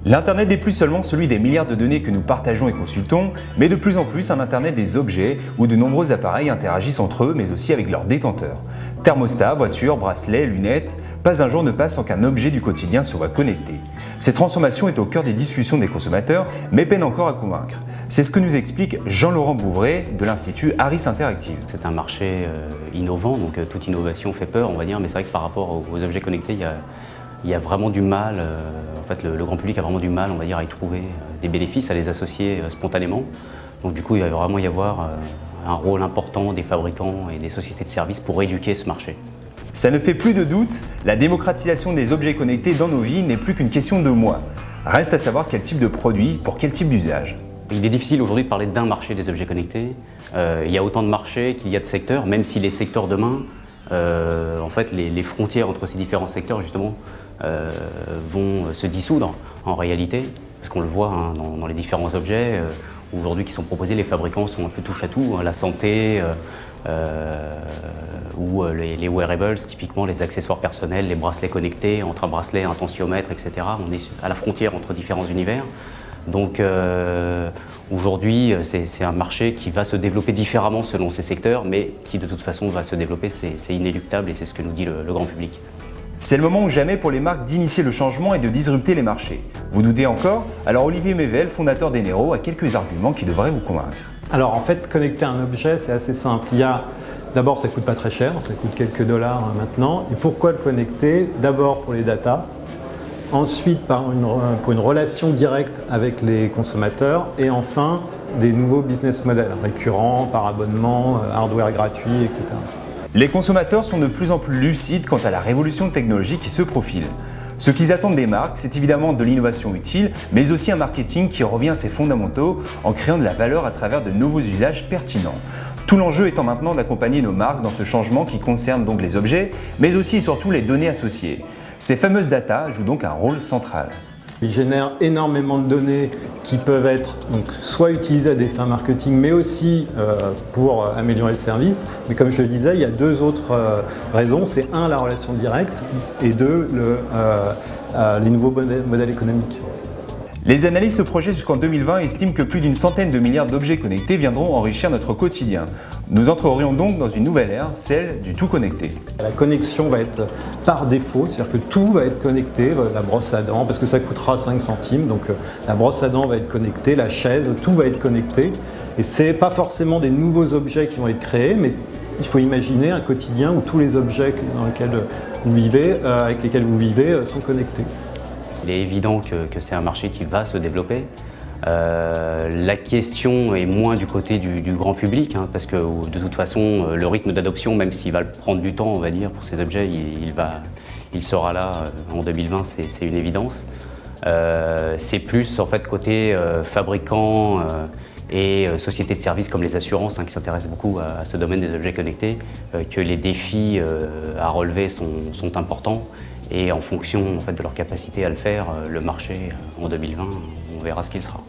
L'Internet n'est plus seulement celui des milliards de données que nous partageons et consultons, mais de plus en plus un Internet des objets où de nombreux appareils interagissent entre eux, mais aussi avec leurs détenteurs. Thermostat, voitures, bracelets, lunettes, pas un jour ne passe sans qu'un objet du quotidien soit connecté. Cette transformation est au cœur des discussions des consommateurs, mais peine encore à convaincre. C'est ce que nous explique Jean-Laurent Bouvray de l'Institut Harris Interactive. C'est un marché innovant, donc toute innovation fait peur, on va dire, mais c'est vrai que par rapport aux objets connectés, il y a vraiment du mal, en fait le grand public a vraiment du mal, on va dire, à y trouver des bénéfices, à les associer spontanément. Donc du coup, il va vraiment y avoir un rôle important des fabricants et des sociétés de services pour éduquer ce marché. Ça ne fait plus de doute, la démocratisation des objets connectés dans nos vies n'est plus qu'une question de mois. Reste à savoir quel type de produit, pour quel type d'usage. Il est difficile aujourd'hui de parler d'un marché des objets connectés. Il y a autant de marchés qu'il y a de secteurs, même si les secteurs demain, en fait, les frontières entre ces différents secteurs, justement, vont se dissoudre en réalité, parce qu'on le voit hein, dans les différents objets aujourd'hui qui sont proposés, les fabricants sont un peu touche à tout, hein, la santé ou les wearables, typiquement les accessoires personnels, les bracelets connectés, entre un bracelet, un tensiomètre, etc. On est à la frontière entre différents univers. Donc aujourd'hui, c'est un marché qui va se développer différemment selon ces secteurs, mais qui de toute façon va se développer, c'est inéluctable et c'est ce que nous dit le grand public. C'est le moment ou jamais pour les marques d'initier le changement et de disrupter les marchés. Vous doutez encore? Alors Olivier Mével, fondateur d'Enero, a quelques arguments qui devraient vous convaincre. Alors en fait, connecter un objet, c'est assez simple. D'abord, ça ne coûte pas très cher, ça coûte quelques dollars maintenant. Et pourquoi le connecter? D'abord pour les datas, ensuite pour une relation directe avec les consommateurs et enfin des nouveaux business models récurrents, par abonnement, hardware gratuit, etc. Les consommateurs sont de plus en plus lucides quant à la révolution technologique qui se profile. Ce qu'ils attendent des marques, c'est évidemment de l'innovation utile, mais aussi un marketing qui revient à ses fondamentaux en créant de la valeur à travers de nouveaux usages pertinents. Tout l'enjeu étant maintenant d'accompagner nos marques dans ce changement qui concerne donc les objets, mais aussi et surtout les données associées. Ces fameuses data jouent donc un rôle central. Ils génèrent énormément de données qui peuvent être donc, soit utilisées à des fins marketing, mais aussi pour améliorer le service. Mais comme je le disais, il y a deux autres raisons. C'est un, la relation directe, et deux, les nouveaux modèles économiques. Les analystes se projettent jusqu'en 2020 et estiment que plus d'une centaine de milliards d'objets connectés viendront enrichir notre quotidien. Nous entrerions donc dans une nouvelle ère, celle du tout connecté. La connexion va être par défaut, c'est-à-dire que tout va être connecté, la brosse à dents, parce que ça coûtera 5 centimes, donc la brosse à dents va être connectée, la chaise, tout va être connecté. Et ce n'est pas forcément des nouveaux objets qui vont être créés, mais il faut imaginer un quotidien où tous les objets avec lesquels vous vivez sont connectés. Il est évident que c'est un marché qui va se développer. La question est moins du côté du grand public, hein, parce que de toute façon, le rythme d'adoption, même s'il va prendre du temps, on va dire, pour ces objets, il sera là en 2020, c'est une évidence. C'est plus en fait côté fabricants et sociétés de services comme les assurances hein, qui s'intéressent beaucoup à ce domaine des objets connectés, que les défis à relever sont importants. Et en fonction en fait, de leur capacité à le faire, le marché en 2020, on verra ce qu'il sera.